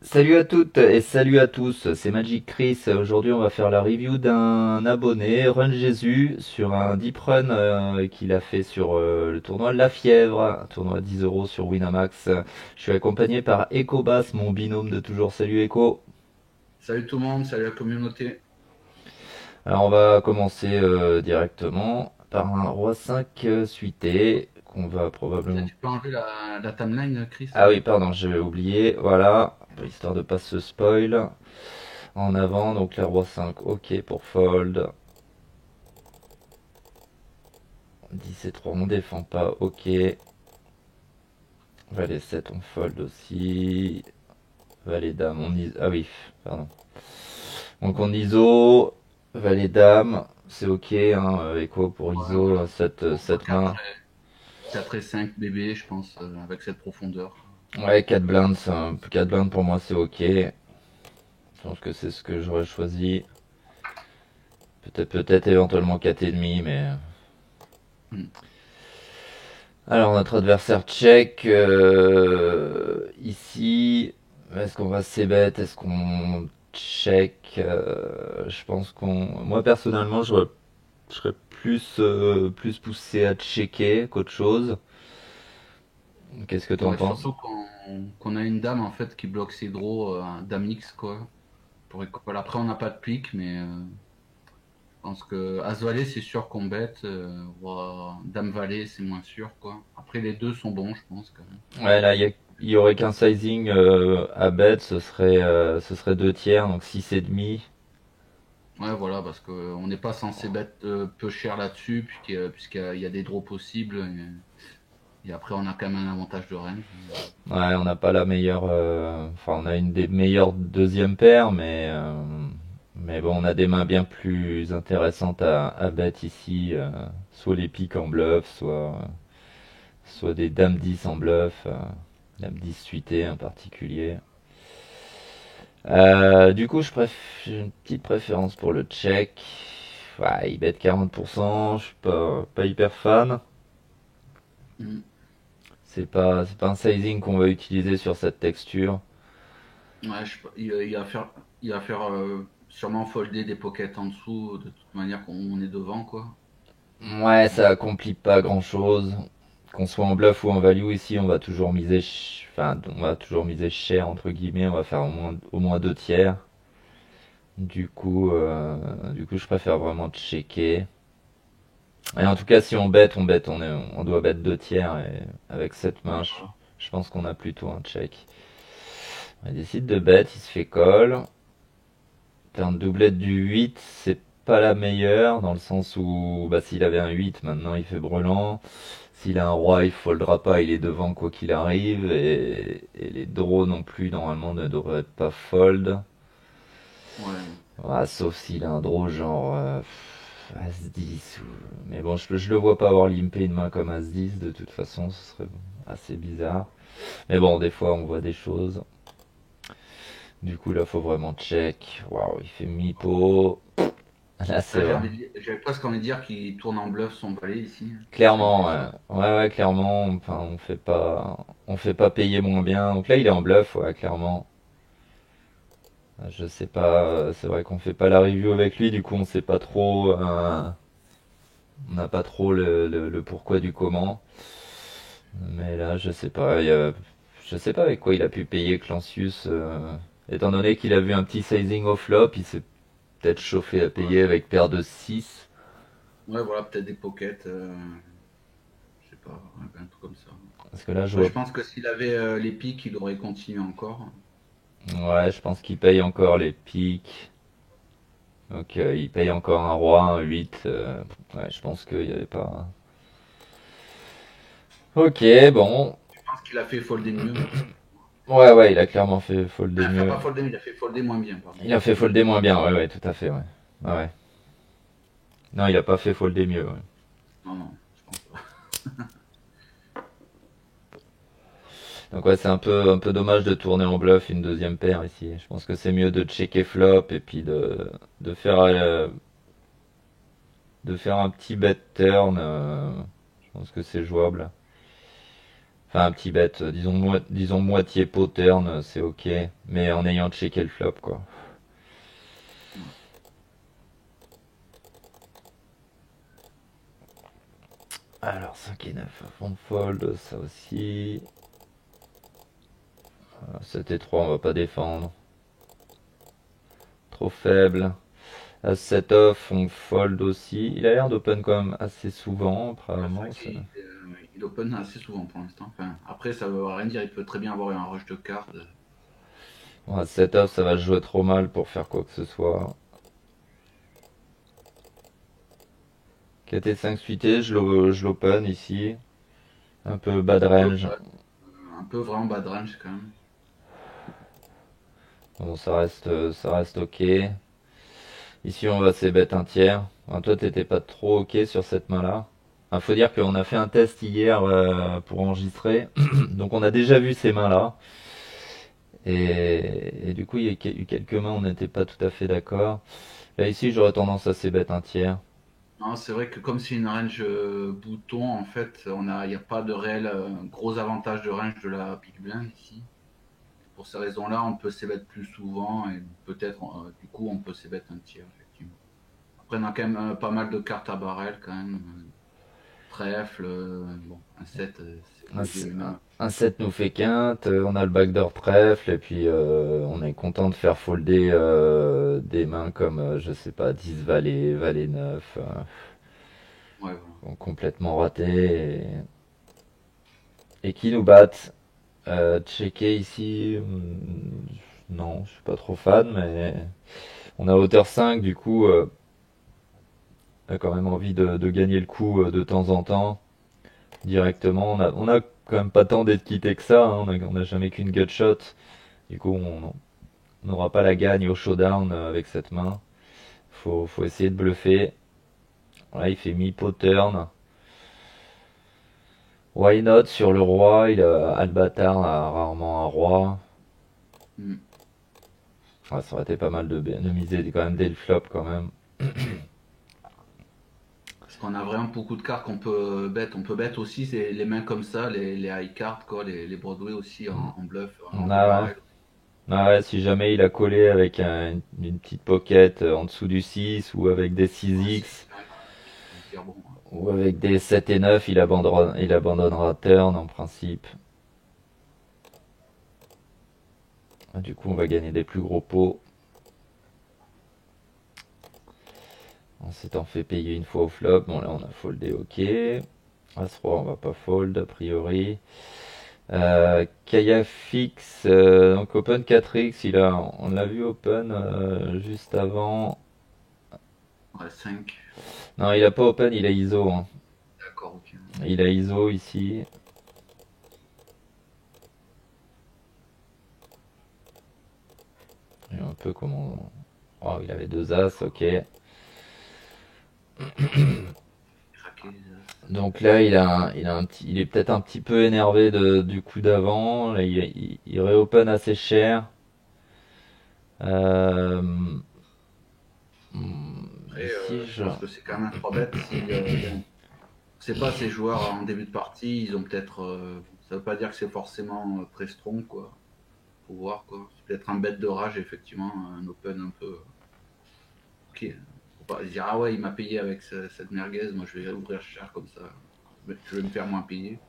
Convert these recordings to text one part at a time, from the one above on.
Salut à toutes et salut à tous, c'est Magic Chris. Aujourd'hui, on va faire la review d'un abonné, Run Jésus, sur un deep run qu'il a fait sur le tournoi La Fièvre, un tournoi 10 euros sur Winamax. Je suis accompagné par Ecobas, mon binôme de toujours. Salut Eco. Salut tout le monde, salut la communauté. Alors, on va commencer directement par un roi 5 suité qu'on va probablement. Tu peux enlever la timeline, Chris? Ah oui, pardon, j'ai oublié. Voilà, histoire de pas se spoil. En avant, donc la roi 5, ok pour fold. 10 et 3, on défend pas, ok. Valet 7, on fold aussi. Valet dame, on ISO. Ah oui, pardon. Donc on ISO. Valet dame, c'est ok, hein, écho pour Ouais, ISO, voilà. Entre 7 mains. 4 et 5 bébés, je pense, avec cette profondeur. Ouais, 4 blindes, 4 blindes pour moi c'est ok. Je pense que c'est ce que j'aurais choisi. Peut-être éventuellement 4 et demi, mais. Hmm. Alors notre adversaire check ici. Est-ce qu'on va c-bet? Est-ce qu'on check? Je pense qu'on. Moi personnellement, je serais plus poussé à checker qu'autre chose. Qu'est-ce que t'en Ouais, penses? surtout qu'on a une dame en fait qui bloque ses draws, dame X quoi. Pour école. Après, on n'a pas de pique, mais je pense que As-Valet, c'est sûr qu'on bête. Dame-Valet, c'est moins sûr quoi. Après, les deux sont bons, je pense quand même. Ouais, là, il y aurait qu'un sizing à bet, ce serait 2 tiers, donc 6 et demi. Ouais, voilà, parce qu'on n'est pas censé bet peu cher là-dessus, puisqu'il y a des draws possibles. Et après, on a quand même un avantage de range. Ouais, on n'a pas la meilleure. Enfin, on a une des meilleures deuxième paires, mais bon, on a des mains bien plus intéressantes à bet ici. Soit les piques en bluff, soit des dames 10 en bluff. Dame 10 suitée en particulier. Du coup, j'ai une petite préférence pour le check. Ouais, il bet 40%, je suis pas hyper fan. Mm. C'est pas un sizing qu'on va utiliser sur cette texture. Ouais, il va faire sûrement folder des pockets en dessous, de toute manière qu'on est devant, quoi. Ouais, ça accomplit pas grand-chose. Qu'on soit en bluff ou en value ici, on va toujours miser, enfin, on va toujours miser cher entre guillemets. On va faire au moins 2 tiers. Du coup, je préfère vraiment checker. Et en tout cas, si on bête, on doit bête 2 tiers. Et avec cette Ouais, main, je, voilà. je pense qu'on a plutôt un check. On décide de bet, il se fait call. T'as un doublette du 8, c'est pas la meilleure, dans le sens où bah, s'il avait un 8, maintenant il fait brelan. S'il a un roi, il foldra pas, il est devant quoi qu'il arrive. Et les draws non plus, normalement, ne devraient pas fold. Ouais. Ah, sauf s'il a un draw genre As-10. Mais bon, je le vois pas avoir limpé une main comme As-10, de toute façon, ce serait assez bizarre. Mais bon, des fois, on voit des choses. Du coup, là, faut vraiment check. Waouh, il fait mi-pot. Là, c'est Là, vrai. j'avais presque envie de dire qu'il tourne en bluff son valet ici, parce qu'il Clairement, fait ouais. ça. Ouais, ouais, clairement. Enfin, on fait pas payer moins bien. Donc là, il est en bluff, ouais, clairement. Je sais pas. C'est vrai qu'on fait pas la review avec lui, du coup, on sait pas trop. On n'a pas trop le pourquoi du comment. Mais là, je sais pas. Je sais pas avec quoi il a pu payer Clancius. Étant donné qu'il a vu un petit sizing au flop, il s'est peut-être chauffé à Ouais, payer avec paire de 6. ouais, voilà, peut-être des pockets, je sais pas, un truc comme ça. Parce que là, je Après, vois. je pense que s'il avait les piques, il aurait continué encore. Ouais, je pense qu'il paye encore les piques. Donc il paye encore un roi, un 8. Ouais, je pense qu'il n'y avait pas. Ok, bon. Je pense qu'il a fait folder mieux. Ouais, ouais, il a clairement fait folder Enfin, mieux. pas folder, il a fait folder moins bien, pardon. Il a fait folder moins bien, ouais, ouais, tout à fait, ouais. Ouais, ouais. Non, il a pas fait folder mieux, ouais. Non, non, je pense pas. Donc ouais, c'est un peu dommage de tourner en bluff une deuxième paire ici. Je pense que c'est mieux de checker flop et puis de faire, euh, de faire un petit bet turn. Je pense que c'est jouable. Enfin, un petit bet, disons moitié pot turn, c'est ok. Mais en ayant checké le flop, quoi. Ouais. Alors, 5 et 9 à fond fold, ça aussi. 7 et 3, on va pas défendre. Trop faible. À 7 off, on fold aussi. Il a l'air d'open quand même assez souvent, C'est vrai apparemment. qu'il open assez souvent pour l'instant. Enfin, après, ça veut rien dire. Il peut très bien avoir eu un rush de cartes. Bon, à 7 off, ça va se jouer trop mal pour faire quoi que ce soit. 4 et 5 suités, je l'open ici. Un peu bad Un peu, range. ouais. Un peu vraiment bad range quand même. Bon, ça reste ok. Ici, on va se bet un tiers. Enfin, toi, t'étais pas trop ok sur cette main-là. Faut dire qu'on a fait un test hier pour enregistrer. Donc, on a déjà vu ces mains-là. Et du coup, il y a eu quelques mains, on n'était pas tout à fait d'accord. Là, ici, j'aurais tendance à se bet un tiers. Non, c'est vrai que comme c'est une range bouton, en fait, il n'y a pas de réel gros avantage de range de la Big Blind ici. Pour ces raisons-là, on peut s'ébet plus souvent et peut-être, du coup, on peut s'ébet un tiers, effectivement. Après, on a quand même pas mal de cartes à barrel, quand même. Trèfle, bon, un 7, c'est Un, léger, s- mais un- même. un 7 nous fait quinte, on a le backdoor trèfle, et puis on est content de faire folder des mains comme, je sais pas, 10 valet, valet 9, Ouais, voilà. complètement ratés, et qui nous battent. Checker ici, non, je suis pas trop fan, mais on a hauteur 5, du coup, on a quand même envie de gagner le coup de temps en temps, directement. On a quand même pas tant d'être quitté que ça, hein, on a jamais qu'une gut shot, du coup, on n'aura pas la gagne au showdown avec cette main. Faut essayer de bluffer. Là, il fait mi-pot turn. Why not sur le roi, Albatar a rarement un roi. Hmm. Ouais, ça aurait été pas mal de miser quand même dès le flop quand même. Parce qu'on a vraiment beaucoup de cartes qu'on peut bet. On peut bet aussi c'est les mains comme ça, les high cards, quoi, les Broadway aussi en bluff, en Ah ouais. barrel. Ah ouais, si jamais il a collé avec une petite pocket en dessous du 6 ou avec des Ouais, 6x c'est hyper bon. ou avec des 7 et 9, il abandonnera turn en principe. Du coup, on va gagner des plus gros pots. On s'étant fait payer une fois au flop. Bon, là, on a foldé, ok. As-roi, on va pas fold, a priori. Kaya fixe, donc open 4x, on l'a vu open juste avant. Ouais, 5. Non, il a pas open, il a ISO, hein. D'accord, ok. Il a ISO ici. Et un peu comment. Oh, il avait deux as, ok. Craquer les as. Donc là, il est peut-être un petit peu énervé du coup d'avant. Là, il réopen assez cher. Euh, Après, ici, je pense que c'est quand même un 3 bet. Si, bon, je sais pas, ces joueurs en début de partie, ils ont peut-être. Ça veut pas dire que c'est forcément très strong, quoi. Faut voir, quoi. C'est peut-être un bet de rage, effectivement, un open un peu. Ok. Faut pas se dire, ah ouais, il m'a payé avec cette merguez, moi je vais ouvrir cher comme ça. Je vais me faire moins payer.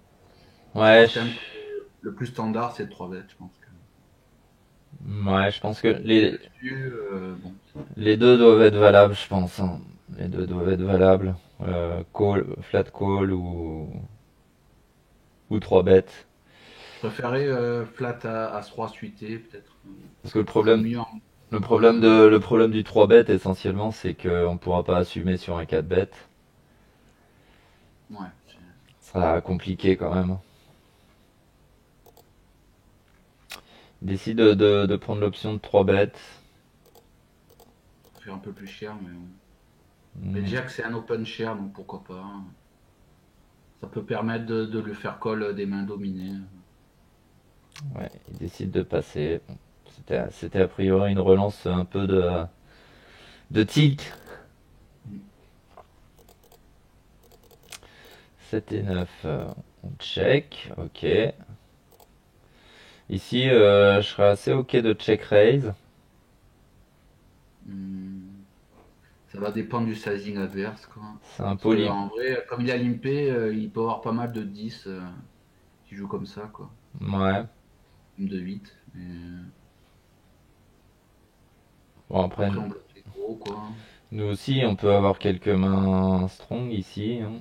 Je ouais, pense quand même que le plus standard, c'est le 3 bet, je pense. ouais, je pense que Et les, dessus, bon, les deux doivent être valables, je pense, hein. Les deux doivent être valables. Call, flat call ou 3 bêtes. je préférais flat à 3 suité, peut-être. Parce que le Ça joue problème, mieux en le problème call. de, le problème du 3 bêtes essentiellement, c'est qu'on pourra pas assumer sur un 4 bêtes. Ouais, Ça sera compliqué quand même. Il décide de prendre l'option de 3 bêtes. ça fait un peu plus cher, mais bon. Mais Hmm, déjà que c'est un open cher, donc pourquoi pas, hein. Ça peut permettre de lui faire call des mains dominées. ouais, il décide de passer. Bon, c'était a priori une relance un peu de tilt. Mm. 7 et 9, on check, ok. Ici, je serais assez ok de check raise. Hmm, Ça va dépendre du sizing adverse, quoi. C'est un Parce que poly. en vrai, comme il a limpé, il peut avoir pas mal de 10 qui jouent comme ça, quoi. Ouais. Même de 8. Mais Bon, après, après, on bloque les gros, quoi. nous aussi, on peut avoir quelques mains strong ici, hein.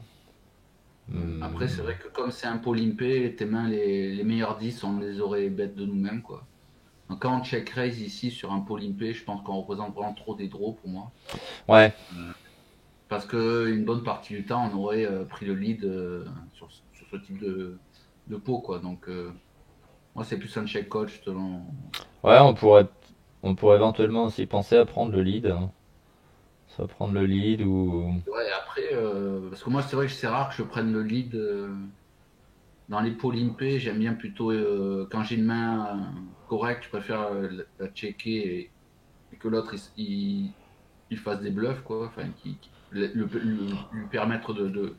Après, c'est Hmm. vrai que comme c'est un pot limpé, tes mains, les meilleurs 10 on les aurait bêtes de nous-mêmes, quoi. Donc quand on check raise ici sur un pot limpé, je pense qu'on représente vraiment trop des draws pour moi. Ouais, Parce que une bonne partie du temps, on aurait pris le lead sur ce type de pot, quoi. Donc, moi, c'est plus un check coach selon. ouais, on pourrait éventuellement aussi penser à prendre le lead, hein. Soit prendre le lead ou. Ouais, après, parce que moi, c'est vrai que c'est rare que je prenne le lead dans les pots limpés. J'aime bien plutôt, quand j'ai une main correcte, je préfère la checker et que l'autre il fasse des bluffs, quoi. Enfin, lui permettre de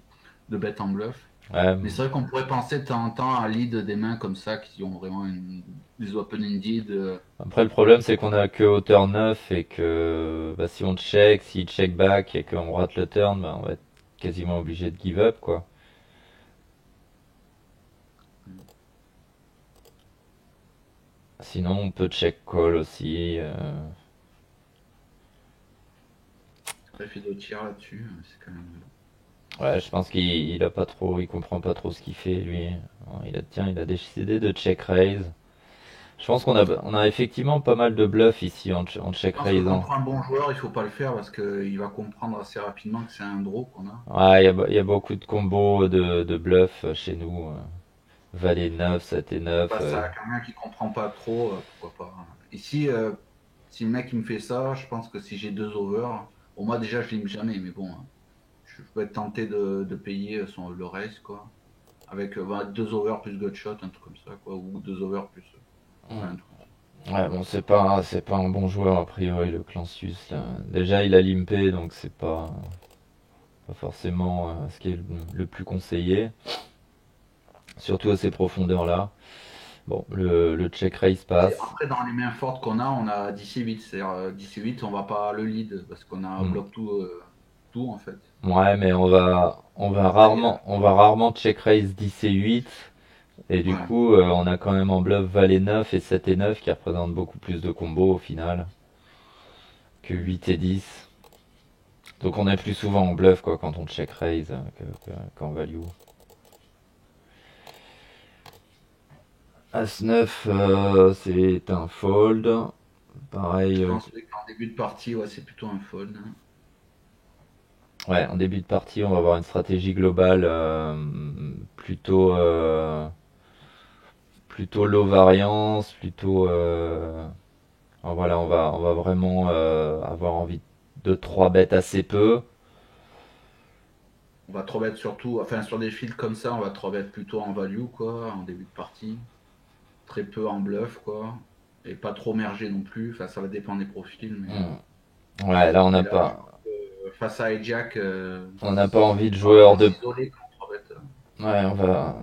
bet en bluff. Ouais. Mais c'est vrai qu'on pourrait penser de temps en temps à lead des mains comme ça qui ont vraiment des open-ended. Après, le problème, c'est qu'on a que hauteur 9 et que bah, si on check, s'il check back et qu'on rate le turn, bah, on va être quasiment obligé de give up, quoi. Sinon, on peut check call aussi. Après, fait d'autres tirs là-dessus, c'est quand même. Ouais, je pense il a pas trop, il comprend pas trop ce qu'il fait, lui. Tiens, il a décidé de check raise. Je pense on a effectivement pas mal de bluffs ici en check Je pense que raisant. contre un bon joueur, il faut pas le faire parce qu'il va comprendre assez rapidement que c'est un draw qu'on a. Ouais, il y a beaucoup de combos de bluffs chez nous. Valet 9, 7 et 9. Face à quelqu'un qui comprend pas trop, pourquoi pas. Ici, si le mec il me fait ça, je pense que si j'ai deux overs, bon, moi déjà je l'aime jamais, mais bon, je peux être tenté de payer le raise, quoi. Avec deux overs plus gutshot, un truc comme ça, quoi. Ou deux overs plus. Ouais, un truc comme ça. Ouais, bon, c'est pas un bon joueur a priori le Clancius là. Déjà, il a limpé, donc c'est pas forcément ce qui est le plus conseillé, surtout à ces profondeurs-là. Bon, le check raise passe. Après, dans les mains fortes qu'on a, on a 10 et 8. C'est-à-dire 10 et 8, on va pas le lead parce qu'on a Hmm. bloqué tout en fait. Ouais, mais Après, on va rarement check raise 10 et 8. Et du ouais. coup, on a quand même en bluff Valet 9 et 7 et 9 qui représentent beaucoup plus de combos au final que 8 et 10. Donc on est plus souvent en bluff quoi quand on check raise qu'en value. As-9, c'est un fold. Je Pareil, pense qu'en début de partie, ouais, c'est plutôt un fold, hein. ouais, en début de partie, on va avoir une stratégie globale plutôt low variance, plutôt alors voilà, on va vraiment avoir envie de 3 bêtes assez peu. On va 3 bet surtout, enfin sur des fields comme ça, on va 3 bet plutôt en value, quoi, en début de partie. Très peu en bluff, quoi. Et pas trop mergé non plus. Enfin, ça va dépendre des profils, Ouais, là mais là, je pense que face à hijack, on n'a pas envie de on va jouer hors vraiment de. s'isoler quand on 3 bet. Ouais, on va.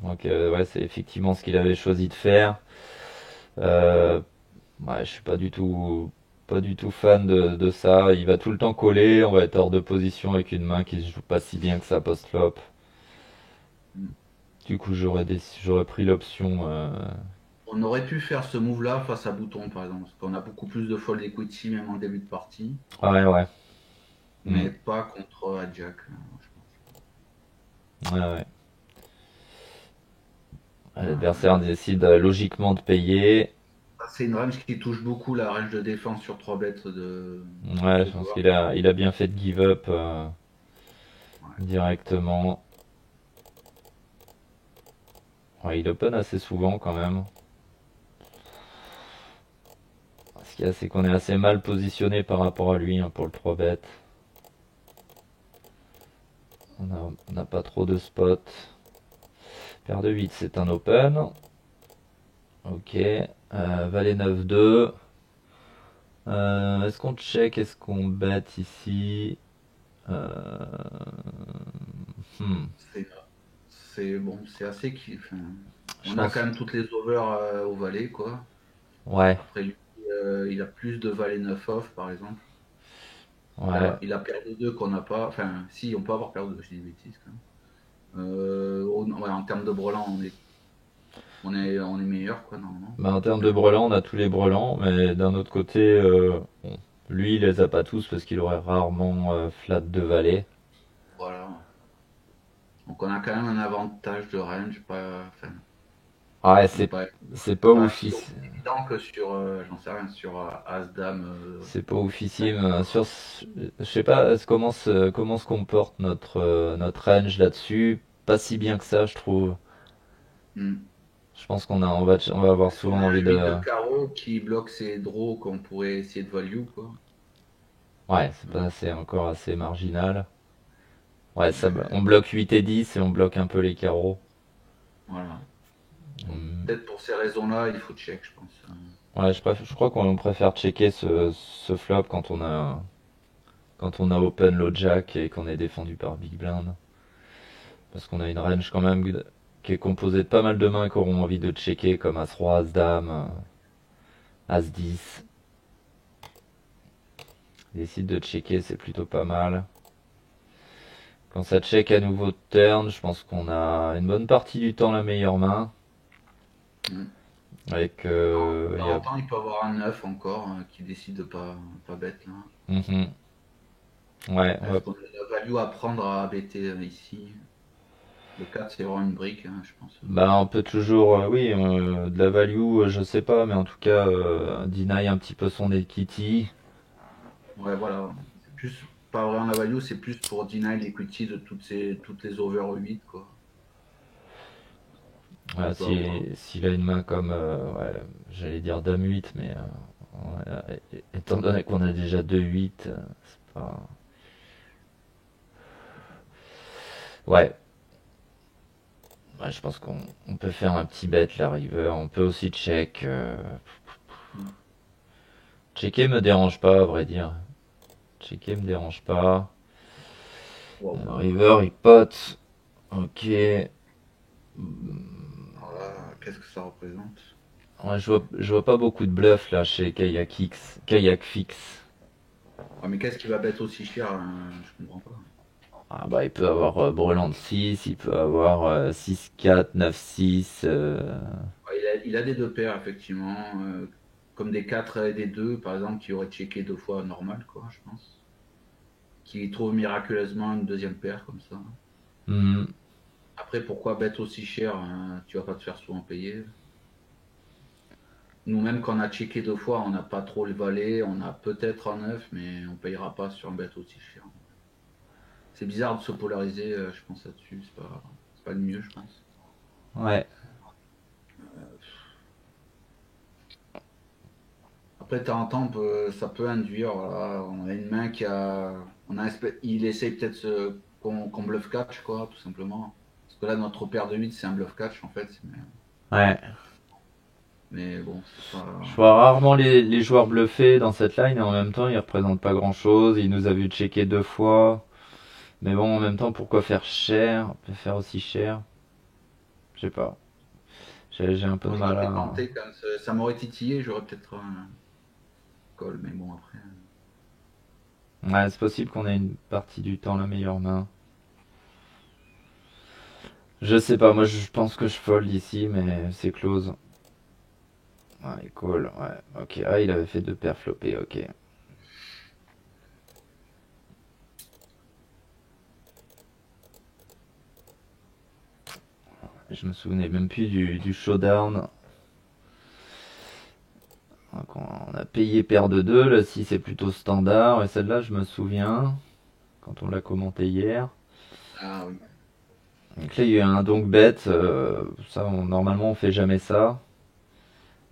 Donc ouais, c'est effectivement ce qu'il avait choisi de faire. Euh, ouais, je suis pas du tout fan de ça. Il va tout le temps coller. On va être hors de position avec une main qui se joue pas si bien que ça post-flop. Du coup, j'aurais pris l'option. On aurait pu faire ce move-là face à Bouton, par exemple, parce qu'on a beaucoup plus de fold equity, même en début de partie, Ouais, ouais. Hmm. mais pas contre hijack, je pense. Ouais, ouais. L'adversaire Euh, décide logiquement de payer. c'est une range qui touche beaucoup la range de défense sur 3 bêtes Ouais, de je pense joueurs. il a bien fait de give up Ouais. directement. Ouais, il open assez souvent quand même. Ce qu'il y a, c'est qu'on est assez mal positionné par rapport à lui hein, pour le 3 bet. On n'a pas trop de spots. Paire de 8, c'est un open. Ok. Valet 9-2. Est-ce qu'on check? Est-ce qu'on bet ici? Euh, hmm. C'est bon, c'est assez qui. Enfin, Je On a quand pense. même toutes les overs au valet, quoi. Ouais, Après lui, il a plus de valet 9 off, par exemple. ouais. Il a paire de 2 qu'on n'a pas. Enfin, si, on peut avoir paire de 2, je dis des bêtises quand même. Ouais, en termes de brelan, on est meilleur, quoi, normalement. Bah, en termes de brelans, on a tous les brelans, mais d'un autre côté, bon, lui, il les a pas tous parce qu'il aurait rarement flat de valet. Voilà. Donc on a quand même un avantage de range, pas, enfin, Ouais, qui n'est pas, c'est pas pas si oufissime. évident que sur, j'en sais rien, sur As-Dame C'est pas 5, oufissime. quoi. Je sais pas comment se comporte notre range là-dessus. Pas si bien que ça, je trouve. Hmm. Je pense on va avoir Parce qu'on souvent a un envie 8 de de. carreau qui bloque ces draws qu'on pourrait essayer de value, quoi. Ouais, Euh, c'est encore assez marginal. Ouais, mais on bloque 8 et 10 et on bloque un peu les carreaux. voilà. Donc, Hmm. peut-être pour ces raisons-là, il faut check, je pense. Ouais, je crois qu'on préfère checker ce flop quand on a open low jack et qu'on est défendu par big blind. Parce qu'on a une range quand même qui est composée de pas mal de mains qui auront envie de checker comme As-Roi, As-Dame, As-10. Décide de checker, c'est plutôt pas mal. Quand ça check à nouveau de turn, je pense qu'on a une bonne partie du temps la meilleure main. Hmm. Avec, De temps en temps, il peut avoir un 9 encore qui décide de pas bête, là. Mhm. Ouais, Est-ce qu'on a la value à prendre à bêter ici? Le 4 c'est vraiment une brique, hein, je pense. bah on peut toujours, oui, de la value, je sais pas, mais en tout cas, deny un petit peu son equity. Ouais, voilà. C'est plus, pas vraiment la value, c'est plus pour deny l'equity de toutes les over 8, quoi. Voilà, On peut avoir. s'il a une main comme, ouais, j'allais dire Dame 8, mais étant donné qu'on a déjà 2-8, c'est pas... Ouais, ouais, je pense qu'on peut faire un petit bet la river, on peut aussi check. Hmm. Checker me dérange pas, à vrai dire. Checker me dérange pas. Wow. River, il pote. Ok. Ouais, Alors là, qu'est-ce que ça représente? je vois pas beaucoup de bluff là chez Kayak Fix. Ouais, mais qu'est-ce qui va bête aussi cher, je comprends pas. Ah bah il peut avoir Breland 6, il peut avoir 6-4, 9-6. Ouais, il a des deux paires, effectivement. Comme des 4 et des 2 par exemple, qui auraient checké 2 fois normal, quoi, je pense. Qui trouvent miraculeusement une deuxième paire, comme ça. Hmm. Après, pourquoi bête aussi cher, hein, tu vas pas te faire souvent payer. Nous-mêmes, quand on a checké 2 fois, on n'a pas trop le valet, on a peut-être un 9, mais on payera pas sur un bet aussi cher. C'est bizarre de se polariser, je pense, là-dessus. C'est pas le mieux, je pense. Ouais. Après, de temps en temps, ça peut induire. Voilà, on a une main qui a. Il essaye peut-être qu'on bluff catch, quoi, tout simplement. Parce que là, notre paire de 8 c'est un bluff catch, en fait. Ouais. Mais bon, c'est Je pas. vois rarement les joueurs bluffer dans cette line et en même temps ils représentent pas grand chose. Il nous a vu checker 2 fois. Mais bon, en même temps, pourquoi faire cher? Faire aussi cher? Je sais pas. J'ai un peu de Moi, mal j'aurais peut-être à. tenté, quand ça m'aurait titillé, j'aurais peut-être un call, mais bon, après. Ouais, c'est possible qu'on ait une partie du temps la meilleure main. Je sais pas, moi je pense que je fold ici, mais c'est close. Ouais, call, ouais. Ok, ah, il avait fait 2 paires floppées, ok. Je me souvenais même plus du showdown. Donc on a payé paire de 2, le 6 est plutôt standard, et celle-là je me souviens, quand on l'a commenté hier. Ah oui. Donc là il y a eu un donc bet, ça normalement on fait jamais ça.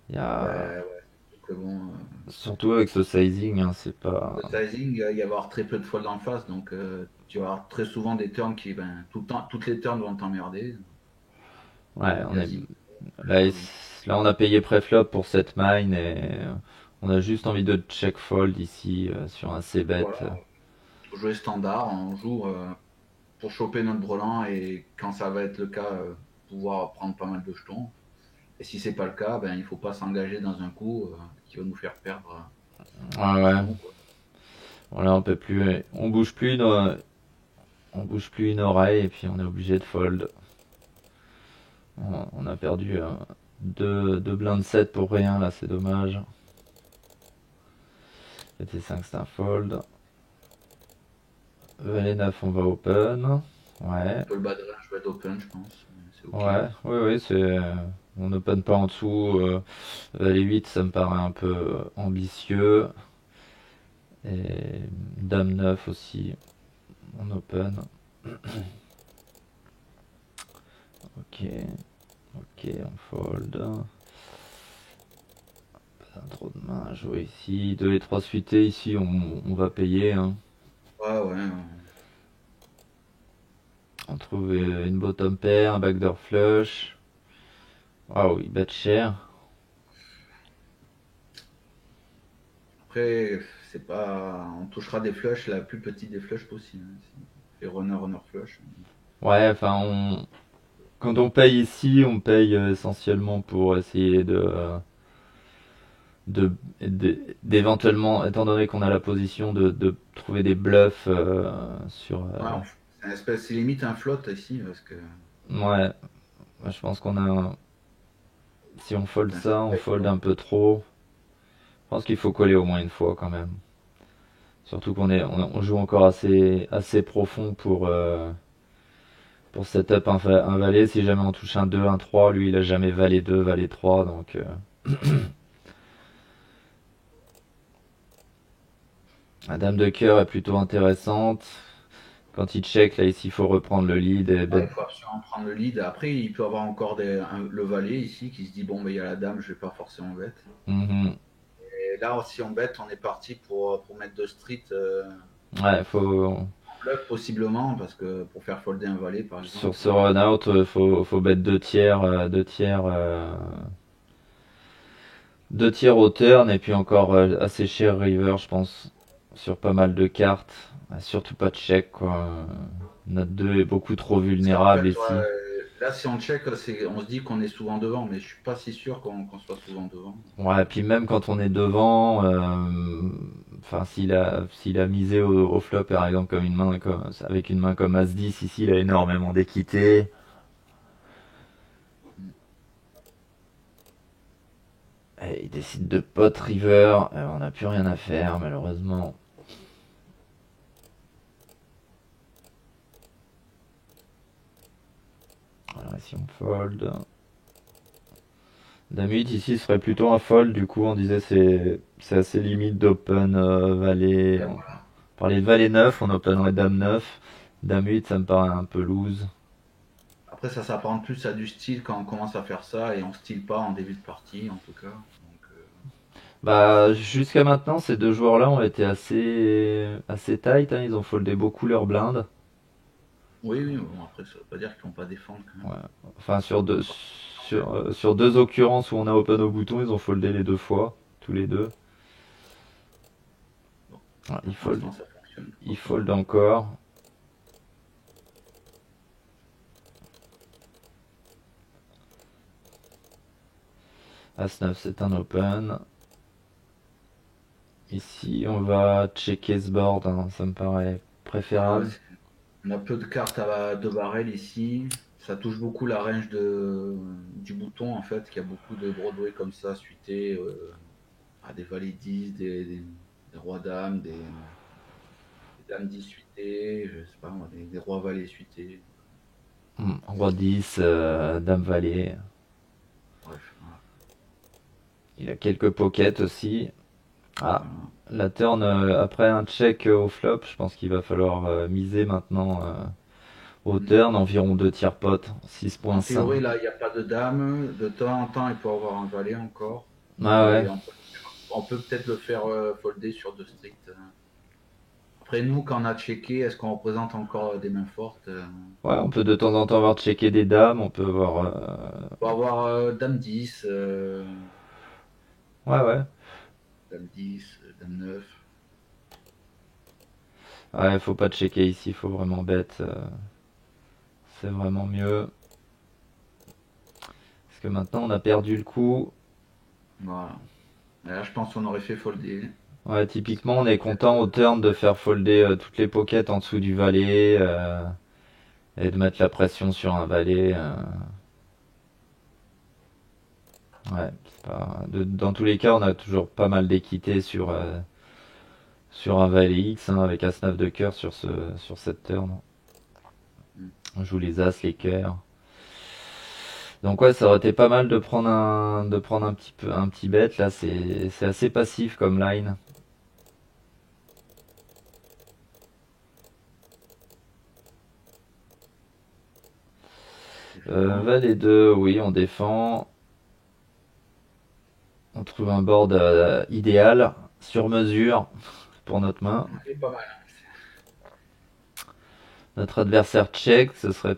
Il y Ouais, a, ouais. Donc, bon, surtout avec ce sizing, hein, c'est le pas... sizing, il va y avoir très peu de fold en face, donc tu vas avoir très souvent des turns qui, ben, tout le temps, toutes les turns vont t'emmerder, Ouais, quasi. là, là on a payé préflop pour cette mine et on a juste envie de check fold ici sur un c-bet. Voilà, pour jouer standard, on joue pour choper notre brelan et quand ça va être le cas, pouvoir prendre pas mal de jetons. Et si c'est pas le cas, ben il faut pas s'engager dans un coup qui va nous faire perdre Ouais, chez ouais. nous, quoi. Voilà, on peut plus, on bouge plus une oreille et puis on est obligé de fold. On a perdu deux blindes 7 pour rien là, c'est dommage. Et 5 c'est un fold. Valet 9 on va open. Ouais, Un peu le bas de range, je vais être open, je pense. C'est ok. ouais, oui, oui, c'est. On open pas en dessous. Valet 8 ça me paraît un peu ambitieux. Et Dame 9 aussi, on open. Ok, ok, on fold. Pas trop de mains à jouer ici. 2 et 3 suités ici, on va payer, hein. Ouais, ouais. On trouve une bottom pair, un backdoor flush. Waouh, il bet cher. Après, c'est pas. On touchera des flushs, la plus petite des flushs possible, hein. Si on fait runner, runner flush. Ouais, enfin, quand on paye ici, on paye essentiellement pour essayer de, d'éventuellement, étant donné qu'on a la position de trouver des bluffs sur. Ouais, c'est une espèce, c'est limite un float ici, parce que Ouais, moi, je pense qu'on a. Si on fold c'est un ça, on straight, fold quoi. un peu trop. Je pense qu'il faut coller au moins une fois quand même. Surtout on joue encore assez profond pour setup un valet. Si jamais on touche un 2 un 3 lui il a jamais valet 2 valet 3 donc. La dame de cœur est plutôt intéressante. Quand il check, là, ici, il faut reprendre le lead et Ouais, bet. il faut absolument prendre le lead. Après, il peut avoir encore le valet ici qui se dit bon, ben, il y a la dame, je vais pas forcément bête. Mhm. Et là, si on bête, on est parti pour mettre deux streets Ouais, faut. en bluff possiblement, parce que pour faire folder un valet, par Sur exemple. ce run out, faut bet deux tiers au turn et puis encore assez cher river, je pense, sur pas mal de cartes. Surtout pas de check, quoi. Notre 2 est beaucoup trop Parce qu'en vulnérable fait, ici. là, si on check, on se dit qu'on est souvent devant, mais je suis pas si sûr qu'on soit souvent devant. Ouais, et puis même quand on est devant, enfin s'il a misé au flop par exemple comme une main avec une main comme As-10 ici, il a énormément d'équité. Et il décide de pot river, on n'a plus rien à faire malheureusement. Alors ici on fold. Dame 8 ici serait plutôt un fold, du coup on disait c'est assez limite d'open valet. Et On voilà. parlait de valet 9, on openerait dame 9. Dame 8 ça me paraît un peu loose. Après, ça s'apparente plus à du style quand on commence à faire ça, et on style pas en début de partie, en tout cas. Donc, Bah, jusqu'à maintenant, ces deux joueurs-là ont été assez tight, hein. Ils ont foldé beaucoup leurs blindes. oui, oui, bon, après, ça veut pas dire qu'ils vont pas défendre quand même. Ouais. Enfin, Une partie complète. sur deux occurrences où on a open au bouton, ils ont foldé les deux fois, tous les deux. Bon, Ouais, pour l'instant, ça fonctionne. ils foldent encore. As-9, c'est un open. Ici, on va checker ce board, hein. Ça me paraît Ouais, préférable. on a peu de cartes à deux barrels ici. Ça touche beaucoup la range du bouton, en fait, qui a beaucoup de Broadway comme ça, suité à des valets 10, des rois dames, des dames 10 suitées, je sais pas moi, des rois valets suités. Roi 10, dame valet. Bref, voilà. Il a quelques pockets aussi. Ah, Voilà. la turn après un check au flop, je pense qu'il va falloir miser maintenant au Mm. turn, environ 2 tiers pot, En 6.5. théorie, là, il n'y a pas de dame. De temps en temps, il peut avoir un valet encore. Ah ouais, Et on peut peut-être le faire folder sur deux streets. Après, nous, quand on a checké, est-ce qu'on représente encore des mains fortes? ouais, on peut de temps en temps avoir checké des dames, on peut avoir. On peut avoir dame 10, Ouais, ouais. dame 10, dame 9. Ouais, faut pas checker ici, faut vraiment bet. C'est vraiment mieux. que maintenant on a perdu le coup. Voilà. Et là, je pense qu'on aurait fait folder. Ouais, typiquement, on est content au turn de faire folder toutes les pockets en dessous du valet et de mettre la pression sur un valet. Ouais, dans tous les cas, on a toujours pas mal d'équité sur un valet X hein, avec As-9 de cœur sur cette turn. Mm. On joue les As, les cœurs. Donc ouais, ça aurait été pas mal de prendre un petit bet. Là, c'est assez passif comme line. Défend. Valet 2, oui, on défend. On trouve un board idéal, sur mesure, pour notre main. Il est pas mal. Notre adversaire check, ce serait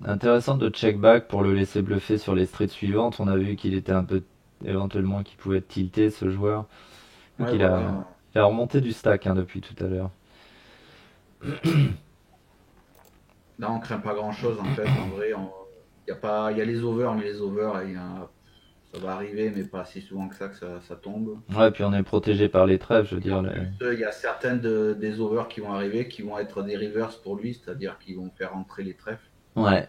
intéressant de check back pour le laisser bluffer sur les streets suivantes. On a vu qu'il était un peu, éventuellement, qu'il pouvait être tilté, ce joueur. Donc Ouais, voilà. il a remonté du stack hein, depuis tout à l'heure. Là, on craint pas grand-chose en fait. En vrai, il y a pas, il y a les overs, mais les overs, ça va arriver, mais pas si souvent que ça tombe. Ouais, puis on est protégé par les trèfles, je veux Et dire. en plus, il y a certaines des overs qui vont arriver, qui vont être des reverse pour lui, c'est-à-dire qu'ils vont faire entrer les trèfles. Ouais,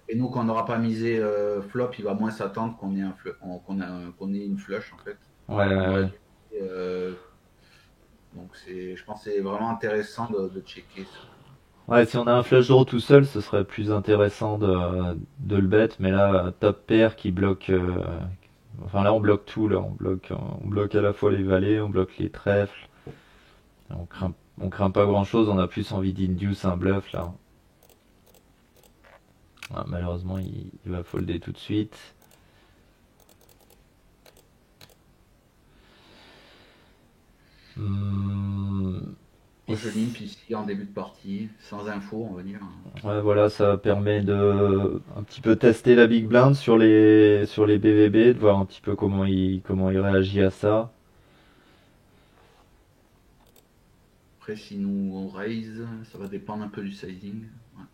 Et nous, quand on n'aura pas misé flop, il va moins s'attendre qu'on ait une flush en fait. ouais, ouais, On va ouais. donc je pense que c'est vraiment intéressant de checker ça. Ouais, si on a un flush draw tout seul, ce serait plus intéressant de le bet, mais là, top pair qui bloque. Enfin là, on bloque tout, là, on bloque à la fois les valets, on bloque les trèfles. On craint pas grand-chose, on a plus envie d'induce un bluff là. Ah, malheureusement, il va folder tout de suite. Hmm, Moi, je limpe ici en début de partie, sans info, on va dire. ouais, voilà, ça permet de un petit peu tester la big blind sur les BVB, de voir un petit peu comment il réagit à ça. Après, si nous on raise, ça va dépendre un peu du sizing. Ouais.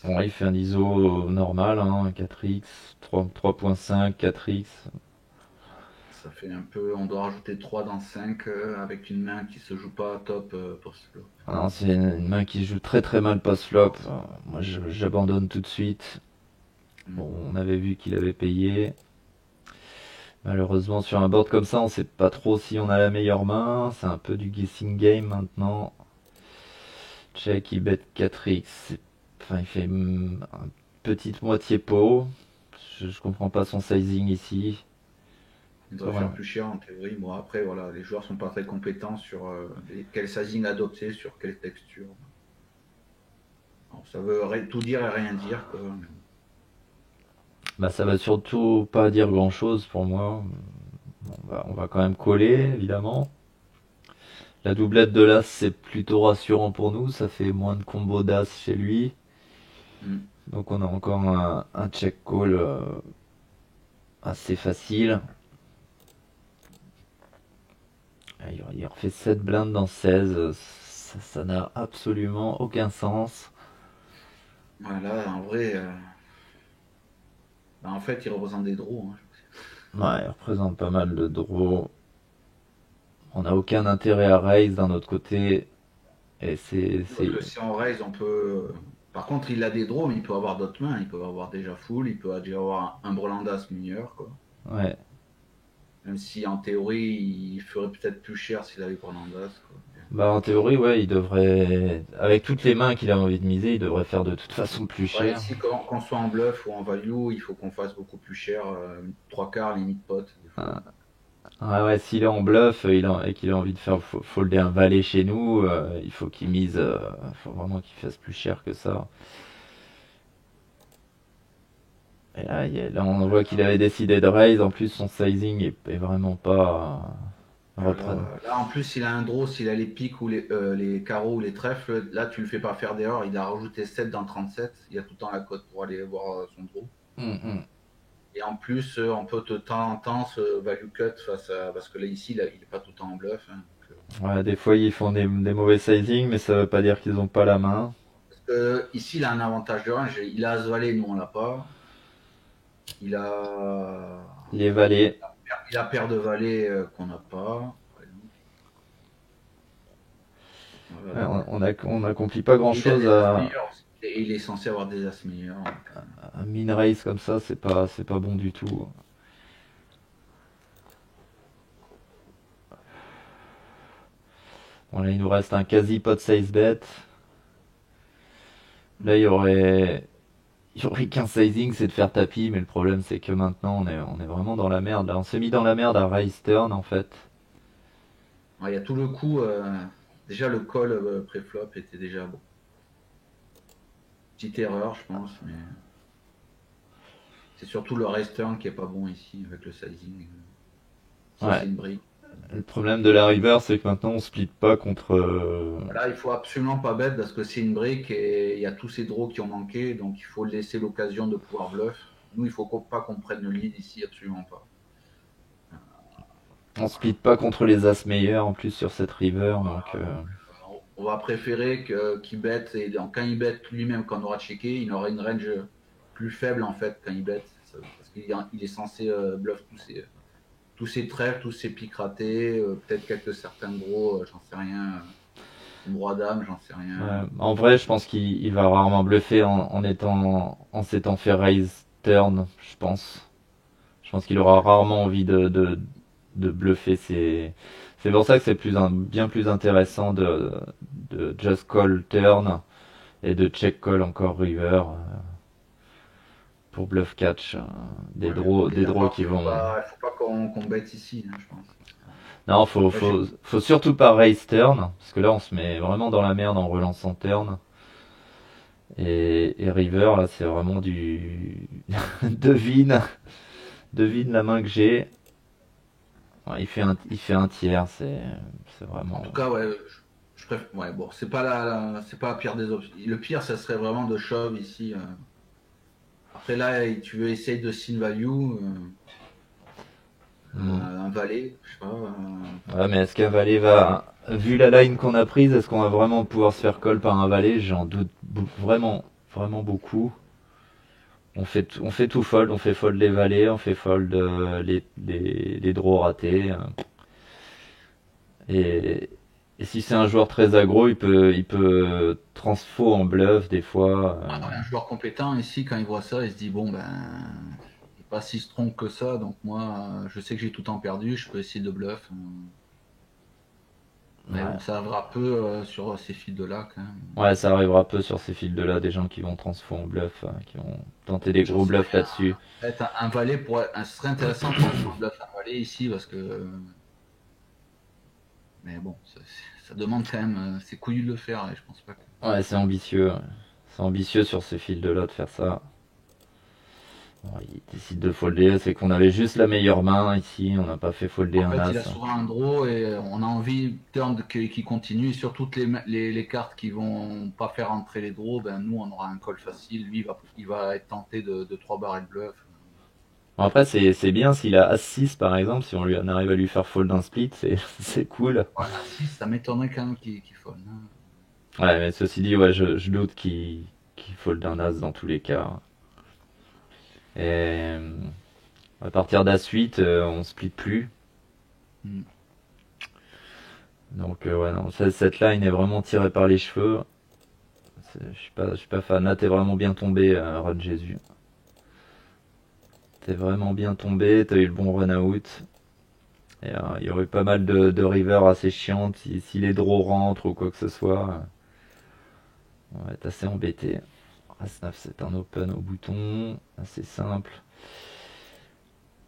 Bon, il fait un ISO normal, hein, 4x, 3.5, 4x. Ça fait un peu, on doit rajouter 3 dans 5 avec une main qui se joue pas top pour ce flop. Ah non, c'est une main qui joue très très mal post-flop. Moi, j'abandonne tout de suite. Mm. Bon, on avait vu qu'il avait payé. Malheureusement, sur un board comme ça, on sait pas trop si on a la meilleure main. C'est un peu du guessing game maintenant. Check, il bet 4x. Enfin, il fait une petite moitié pot. Je comprends pas son sizing ici. Il Ça devrait va. faire plus cher en théorie. Bon, après, voilà, les joueurs sont pas très compétents sur quel sizing adopter, sur quelle texture. Alors, ça veut tout dire et rien dire, quoi. Bah, ça va surtout pas dire grand-chose pour moi. On va quand même coller, évidemment. La doublette de l'As, c'est plutôt rassurant pour nous. Ça fait moins de combos d'As chez lui. Mm. Donc on a encore un check call assez facile. Il refait 7 blindes dans 16. Ça n'a absolument aucun sens. Voilà, en vrai, bah, en fait, il représente des draws, hein. Ouais, il représente pas mal de draws. On n'a aucun intérêt à raise d'un autre côté. Et Parce que si on raise, on peut. Par contre, il a des draws, mais il peut avoir d'autres mains. Il peut avoir déjà full, il peut déjà avoir un Brelandas mineur, quoi. ouais. Même si en théorie, il ferait peut-être plus cher s'il avait Brelandas, quoi. Bah en théorie, ouais, il devrait, avec toutes les mains qu'il a envie de miser, il devrait faire de toute façon plus Ouais, cher. ici, qu'on soit en bluff ou en value, il faut qu'on fasse beaucoup plus cher, trois quarts limite pot, des fois. Ah, ouais, ouais, s'il est en bluff et qu'il a envie de faire folder un valet chez nous, il faut qu'il mise, faut vraiment qu'il fasse plus cher que ça. Et là, là, on voit qu'il avait décidé de raise. En plus, son sizing est vraiment pas reprendre. Là, en plus, s'il a un draw, s'il a les piques ou les carreaux ou les trèfles, là, tu le fais pas faire d'erreur. Il a rajouté 7 dans 37. Il y a tout le temps la cote pour aller voir son draw. Et en plus, on peut de temps en temps se value cut parce que là, ici, il est pas tout le temps en bluff, hein. Ouais, des fois, ils font des mauvais sizing, mais ça veut pas dire qu'ils ont pas la main. Parce que ici, il a un avantage de range. Il a As-Valet, nous, on l'a pas. Il a, Les valets. il a paire de valets qu'on n'a pas. Ouais, Voilà. on accomplit pas Et il a grand-chose des as meilleurs aussi. Et il est censé avoir des as meilleurs. à min race comme ça, c'est pas bon du tout. Bon, là, il nous reste un quasi pot size bet. Là, il y aurait qu'un sizing, c'est de faire tapis, mais le problème, c'est que maintenant, on est vraiment dans la merde. Là, on s'est mis dans la merde à raise turn, en fait. Ouais, il y a tout le coup. Déjà, le call pré-flop était déjà bon. Petite erreur, je pense, mais c'est surtout le raise turn qui est pas bon ici avec le sizing. Si c'est Ouais. une brique. Le problème de la river, c'est que maintenant, on split pas contre. Là, il faut absolument pas bête parce que c'est une brique et il y a tous ces draws qui ont manqué, donc il faut laisser l'occasion de pouvoir bluff. Nous, il faut pas qu'on prenne le lead ici, absolument pas. On split pas contre les as meilleurs, en plus, sur cette river, donc. On va préférer qu'il bête et donc, quand il bête lui-même, quand on aura checké, il aura une range plus faible en fait quand il bête parce qu'il est censé bluff tous ses trèfles, tous ses piques ratés, peut-être quelques certains gros, j'en sais rien, roi dame, j'en sais rien. En vrai, je pense qu'il va rarement bluffer en s'étant fait raise turn, je pense. Je pense qu'il aura rarement envie de bluffer. C'est pour ça que c'est bien plus intéressant de just call turn et de check call encore river pour bluff catch. Ouais, ok, Des draws d'accord, qui vont. il faut pas qu'on bête ici, hein, je pense. Non, Moi, j'ai- faut surtout pas raise turn, parce que là on se met vraiment dans la merde en relançant turn. Et river, là, c'est vraiment du devine, devine la main que j'ai. Ouais, il fait un tiers, c'est En vraiment. tout cas, ouais, je préfère. Ouais, bon, c'est pas la pire des options. Le pire, ça serait vraiment de shove ici. Après là, tu veux essayer de sin value, Hmm. un valet, je sais pas. Ouais, mais est-ce qu'un valet va, vu la line qu'on a prise, est-ce qu'on va vraiment pouvoir se faire call par un valet? J'en doute vraiment, vraiment beaucoup. On fait tout fold, on fait fold les valets, on fait fold les draws ratés. Et, et si c'est un joueur très aggro, il peut transfo en bluff des fois. Un joueur compétent ici, quand il voit ça, il se dit bon ben, il n'est pas si strong que ça, donc moi, je sais que j'ai tout le temps perdu, je peux essayer de bluff. Mais Ouais. bon, ça arrivera peu sur ces fils de là quand même. Ouais, ça arrivera peu sur ces fils de là, des gens qui vont transfo en bluff, qui vont tenter des J'en gros sais bluffs rien. là-dessus. Peut-être un valet ce serait intéressant qu'on bluff un valet ici parce que. Mais bon, ça demande quand même. C'est couillu de le faire et je pense pas que. Ouais, c'est ambitieux. C'est ambitieux sur ces fils de là de faire ça. Bon, il décide de folder, c'est qu'on avait juste la meilleure main ici, on n'a pas fait folder En un fait, il a as. souvent un draw et on a envie qu'il continue. Et sur toutes les cartes qui vont pas faire entrer les draws, ben nous on aura un call facile. Lui, il va être tenté de 3 barres de bluff. Bon, après, c'est bien s'il a As-6 par exemple, si on arrive à lui faire fold un split, c'est cool. Ouais, à 6, ça m'étonnerait quand même qu'il fold, hein. Ouais, mais ceci dit, ouais, je doute qu'il fold un As dans tous les cas. Et à partir d'As-8, on split plus. Mm. Donc, ouais, non, cette line est vraiment tirée par les cheveux. Je suis pas fan. Là, t'es vraiment bien tombé, Ron Jésus. T'es vraiment bien tombé, t'as eu le bon run out. Et il y aurait pas mal de rivers assez chiantes si les draws rentrent ou quoi que ce soit. On va être assez embêté. As-9, c'est un open au bouton, assez simple.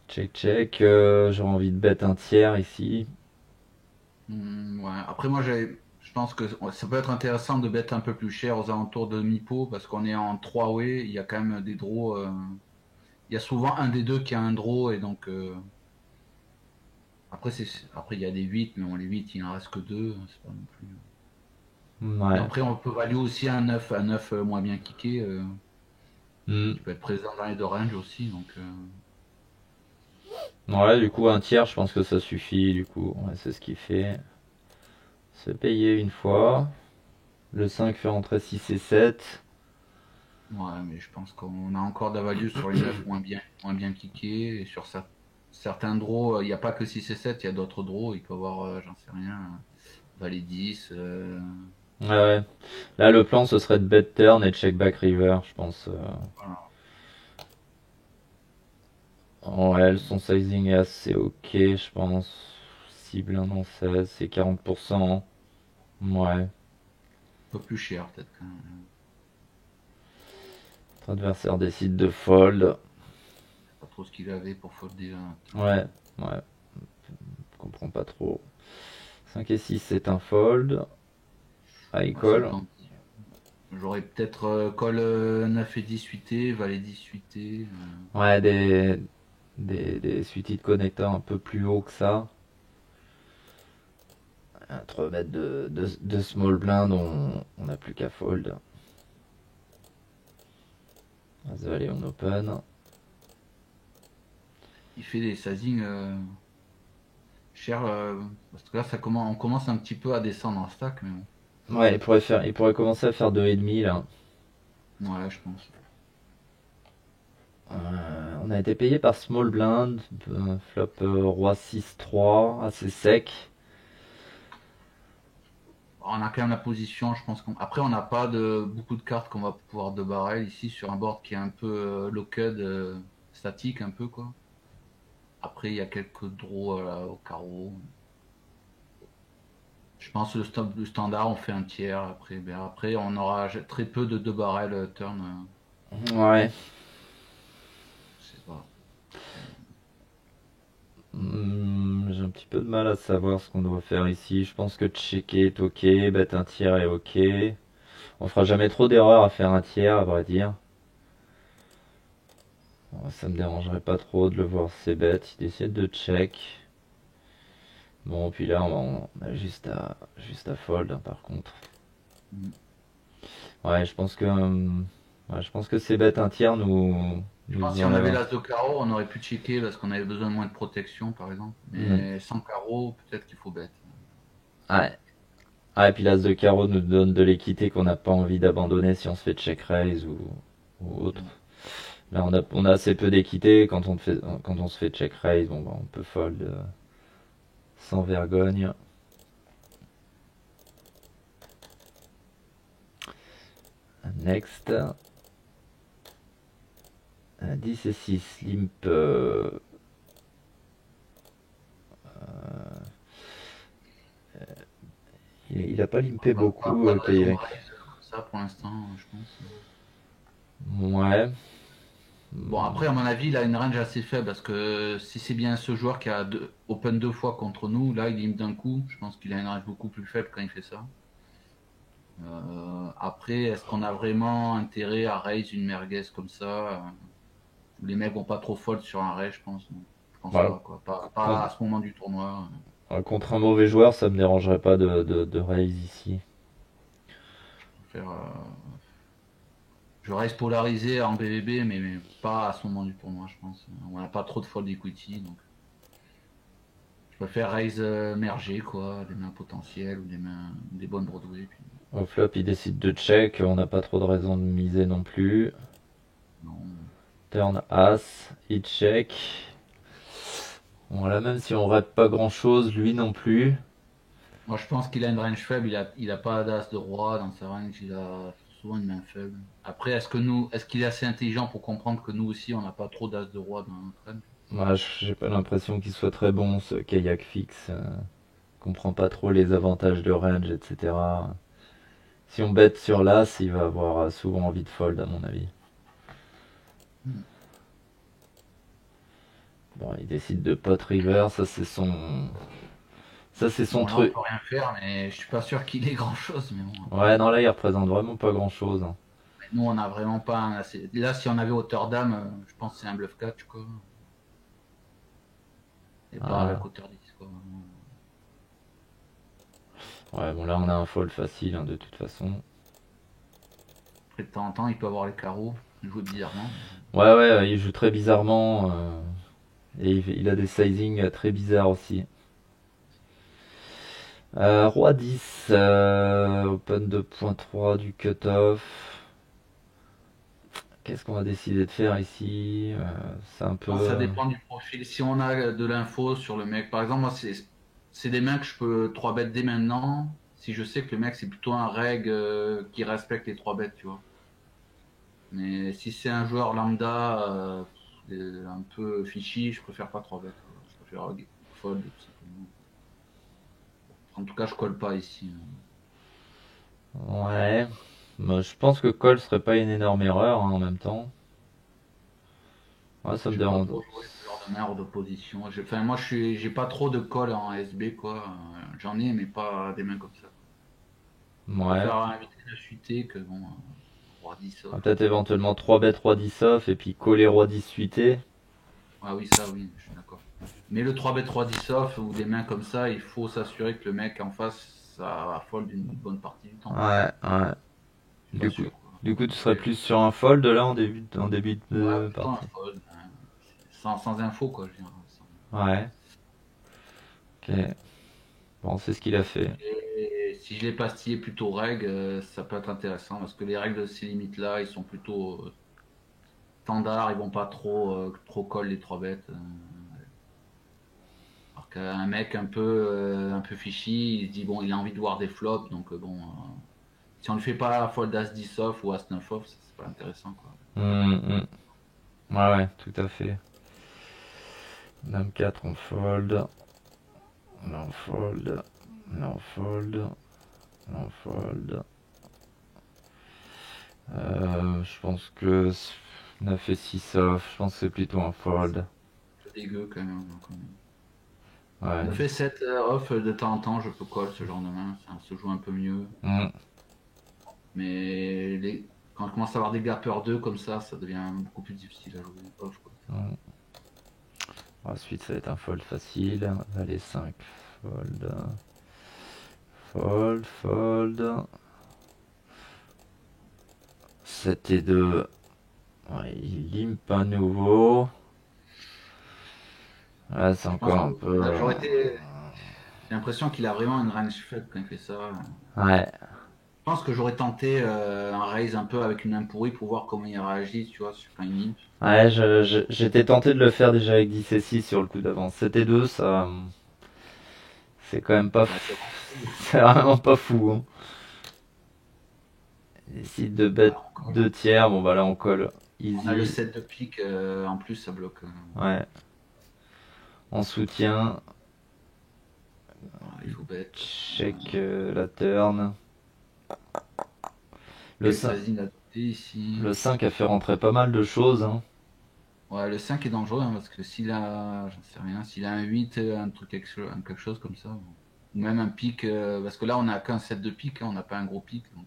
Check check, j'aurais envie de bet un tiers ici. Ouais. Après, moi, je pense que ça peut être intéressant de bet un peu plus cher aux alentours de mi-pot parce qu'on est en 3-way. Il y a quand même des draws. Il y a souvent un des deux qui a un draw et donc. Après, il y a des 8 mais bon, les 8 il n'en reste que 2. C'est pas non plus. Et Ouais. après, on peut value aussi un 9 moins bien kické Hmm. qui peut être présent dans les deux ranges aussi. Donc, Ouais, du coup, un tiers, je pense que ça suffit. Du coup, ouais, c'est ce qu'il fait. Se payer une fois. Le 5 fait rentrer 6 et 7. Ouais, mais je pense qu'on a encore de la value sur les 9 moins bien kickés. Et sur certains draws, il n'y a pas que 6 et 7, il y a d'autres draws. Il peut y avoir, j'en sais rien, valet 10. Ouais, ouais. Là, le plan, ce serait de bet turn et check back river, je pense. Voilà. Ouais, son sizing est assez ok, je pense. Cible 1 dans 16, c'est 40%. Ouais. Un peu plus cher, peut-être, quand même. Notre adversaire décide de fold. Pas trop ce qu'il avait pour folder un turn. Ouais, ouais, je comprends pas trop. 5 et 6, c'est un fold. Ah, il Ouais, c'est call. tendu. J'aurais peut-être call 9 et 10 suité, valet 10 suité. Ouais, des suites de connecteurs un peu plus haut que ça. 3 mètres de small blind, on n'a plus qu'à fold. As-Valet on open. Il fait des sizing chers. Parce que là, on commence un petit peu à descendre en stack, mais bon. Ouais, il pourrait commencer à faire 2,5 là. Ouais, je pense. On a été payé par small blind. Flop roi 6-3, assez sec. On a quand même la position, je pense Après, on n'a pas beaucoup de cartes qu'on va pouvoir de barrel ici sur un board qui est un peu locked, statique un peu, quoi. Après, il y a quelques draws au carreau. Je pense que le standard, on fait un tiers. Après, on aura très peu de deux barrels turn. Ouais. Je sais pas. J'ai un petit peu de mal à savoir ce qu'on doit faire ici. Je pense que checker est ok, bet un tiers est ok. On fera jamais trop d'erreurs à faire un tiers, à vrai dire. Ça me dérangerait pas trop de le voir c'est bête. Il décide de check. Bon, puis là, on a juste à fold, hein, par contre. Mm. Ouais, ouais, je pense que c'est bête un tiers Je pense que nous si on enlève avait un. l'as de carreau, on aurait pu checker parce qu'on avait besoin de moins de protection, par exemple. Mm. Mais sans carreau, peut-être qu'il faut bet. Ouais. Ah, et puis l'as de carreau nous donne de l'équité qu'on n'a pas envie d'abandonner si on se fait check raise ou autre. Mm. Là, on a assez peu d'équité. Quand on se fait check raise, bon, bah, on peut fold sans vergogne. Next. 10 et 6, limp. Il a pas limpé beaucoup, Pas de raison de Kairek. raise comme ça pour l'instant, je pense. Ouais. Bon, après, à mon avis, il a une range assez faible parce que si c'est bien ce joueur qui a open deux fois contre nous, là, il limite d'un coup. Je pense qu'il a une range beaucoup plus faible quand il fait ça. Après, est-ce qu'on a vraiment intérêt à raise une merguez comme ça les mecs vont pas trop fold sur un raise, je pense. Non. Je pense Voilà. pas, quoi. Pas à ce moment du tournoi. Contre un mauvais joueur, ça me dérangerait pas de raise ici. Faire, je reste polarisé en BVB, mais pas à ce moment du tournoi, je pense. On n'a pas trop de fold equity, donc je préfère raise merger, quoi, des mains potentielles ou des bonnes Broadway. Puis, Au flop, il décide de check. On n'a pas trop de raison de miser non plus. non. Turn as, il check. Voilà, même si on rate pas grand chose, lui non plus. Moi, je pense qu'il a une range faible. Il a pas d'as de roi dans sa range. Il a souvent une main faible. Après, est-ce qu'il est assez intelligent pour comprendre que nous aussi, on n'a pas trop d'as de roi dans notre range? Moi, j'ai pas l'impression qu'il soit très bon, ce kayak fixe. Comprend pas trop les avantages de range, etc. Si on bet sur l'as, il va avoir souvent envie de fold, à mon avis. Hmm. Bon, il décide de pot river, ça c'est son Bon, là, on truc. peut rien faire, mais je suis pas sûr qu'il ait grand-chose. Mais bon, Ouais, non, là, il représente vraiment pas grand-chose, hein. nous, on n'a vraiment pas Là, si on avait hauteur dame, je pense que c'est un bluff catch, quoi. Et pas Ah, avec hauteur 10, quoi. ouais, bon, là, on a un fold facile, hein, de toute façon. Après, de temps en temps, il peut avoir les carreaux. Il joue bizarrement. Ouais, ouais, il joue très bizarrement. Et il a des sizing très bizarres aussi. Roi 10, open 2.3 du cutoff. qu'est-ce qu'on va décider de faire ici? C'est un peu... Bon, ça dépend du profil. Si on a de l'info sur le mec, par exemple, moi, c'est des mecs que je peux 3 bêtes dès maintenant. Si je sais que le mec, c'est plutôt un reg qui respecte les 3 bêtes, tu vois. Mais si c'est un joueur lambda un peu fishy, je préfère pas 3 bêtes, quoi. Je préfère fold, tout simplement. En tout cas, je colle pas ici. Ouais. Moi, je pense que call serait pas une énorme erreur hein, en même temps. Ouais, ça me J'ai pas dérange. trop joué ce genre de merde d'opposition. Enfin, moi, j'ai pas trop de call en SB, quoi. J'en ai, mais pas des mains comme ça. Je Ouais. préfère inviter le suité que bon, roi 10 On va off. peut-être éventuellement 3 bêtes roi 10 off et puis coller roi 10 suité. Ah oui, ça, oui, je suis d'accord. Mais le 3 bet 3 10 off ou des mains comme ça, il faut s'assurer que le mec en face, ça fold une bonne partie du temps, quoi. Ouais, ouais. Je suis pas Du coup, sûr, quoi. du coup, tu serais Après, plus sur un fold là en début ouais, de plutôt un partie. fold, hein. Sans info, quoi, je veux dire. Ouais. Ok. Bon, c'est ce qu'il a fait. Et si je l'ai pastillé plutôt règle, ça peut être intéressant parce que les règles de ces limites-là, ils sont plutôt standards, ils vont pas trop call les 3 bêtes. Alors qu'un mec un peu fishy, il se dit bon, il a envie de voir des flops, donc bon, si on ne fait pas fold as 10 off ou as 9 off, c'est pas intéressant, quoi. Hmm. Ouais, ouais, tout à fait. Dame 4, on fold. Là, on fold. Là, on fold. Là, on fold. Je pense que 9 et 6 off, je pense que c'est plutôt un fold. C'est dégueu quand même, donc, Ouais. 9 et 7 off de temps en temps, je peux call ce genre de main, ça se joue un peu mieux. Hmm. Mais quand on commence à avoir des gappers 2 comme ça devient beaucoup plus difficile à jouer off, quoi. Hmm. Ensuite, ça va être un fold facile. Allez, 5. Fold. Fold, fold. 7 et 2. Ouais, il limpe à nouveau. Là, c'est Je pense encore que un peu. j'ai l'impression qu'il a vraiment une range faible quand il fait ça. Ouais. Je pense que j'aurais tenté un raise un peu avec une main pourrie pour voir comment il réagit, tu vois, quand il limp. Ouais, j'étais tenté de le faire déjà avec 10 et 6 sur le coup d'avance. 7 et 2, ça. C'est quand même pas. Bah, c'est vraiment fou. C'est vraiment pas fou. Hein. Décide de bet Voilà, 2 tiers. Bon, bah là, on colle. on a le Easy. 7 de pique, en plus ça bloque. Ouais. On soutient. Il faut bet. Check la turn. Le Quel 5, sizing adopter ici? le 5 a fait rentrer pas mal de choses. Hein. Ouais, le 5 est dangereux hein, parce que s'il a, j'en sais rien, s'il a un 8, un truc, quelque chose comme ça, bon. Ou même un pic, parce que là on a qu'un set de pique, hein, on n'a pas un gros pic, donc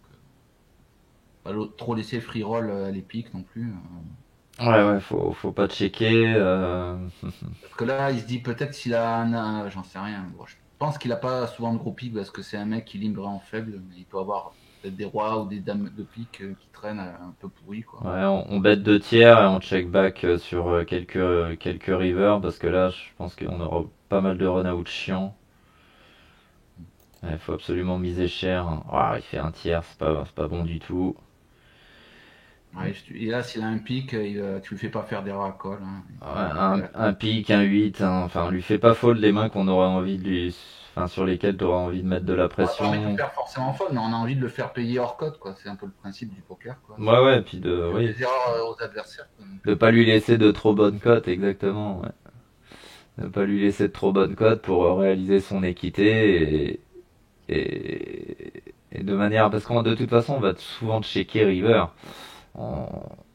pas trop laisser free roll les pics non plus. Ouais, ouais, faut pas checker. Parce que là il se dit peut-être s'il a j'en sais rien. Bon, je pense qu'il a pas souvent de gros pics parce que c'est un mec qui limbre en faible, mais il peut avoir peut-être des rois ou des dames de pique qui traînent un peu pourris, quoi. Ouais, on bet 2 tiers et on check back sur quelques rivers parce que là, je pense qu'on aura pas mal de run-out chiants. Il faut absolument miser cher. Hein. Ouah, il fait un tiers, c'est pas bon du tout. Ouais, et là, s'il a un pic, tu le fais pas faire des racols, hein. Ouais, un pique, un 8, hein. Enfin, on lui fait pas fold les mains qu'on aura envie de lui. Enfin, sur lesquelles tu auras envie de mettre de la On n'a pas envie de le pression. faire forcément folle, mais on a envie de le faire payer hors code, quoi. C'est un peu le principe du poker, quoi. Ouais, ouais, puis C'est de, faire oui, des erreurs aux adversaires, quoi. Donc, de pas lui laisser de trop bonnes cotes, exactement. Ouais. De pas lui laisser de trop bonnes cotes pour réaliser son équité et de manière. Parce qu'on de toute façon, on va souvent checker river. On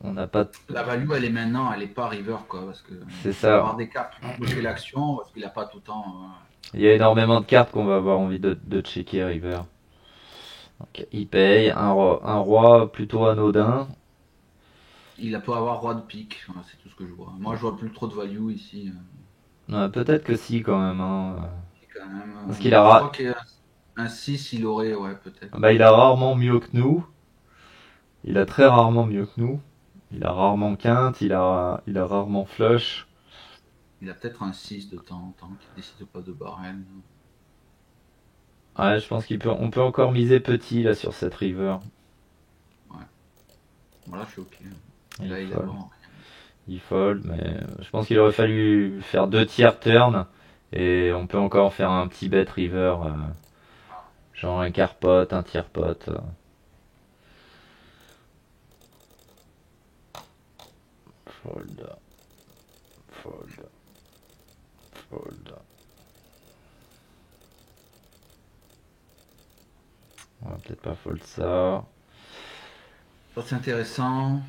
on n'a pas. la value, elle est maintenant, elle est pas river, quoi, parce que C'est il va ça. avoir des cartes qui vont bloquer l'action, parce qu'il a pas tout le temps. Il y a énormément de cartes qu'on va avoir envie de checker river. Donc, il paye un roi plutôt anodin. Il peut avoir roi de pique, voilà, c'est tout ce que je vois. Moi, je vois plus trop de value ici. Peut-être que si quand même. Hein. Quand même, Parce qu'il je a, crois qu'un 6, il aurait, ouais, peut-être. bah, il a rarement mieux que nous. Il a très rarement mieux que nous. Il a rarement quinte, il a rarement flush. Il a peut-être un 6 de temps en temps, qui décide pas de barrel. Ouais, je pense on peut encore miser petit là sur cette river. Ouais, voilà, je suis ok. Et Il là, il a fold. vraiment. Il fold, mais je pense qu'il aurait fallu faire deux tiers turn et on peut encore faire un petit bet river, genre un quart pot, un tiers pot. Fold, fold, fold. On va peut-être pas fold ça. Ça, c'est intéressant.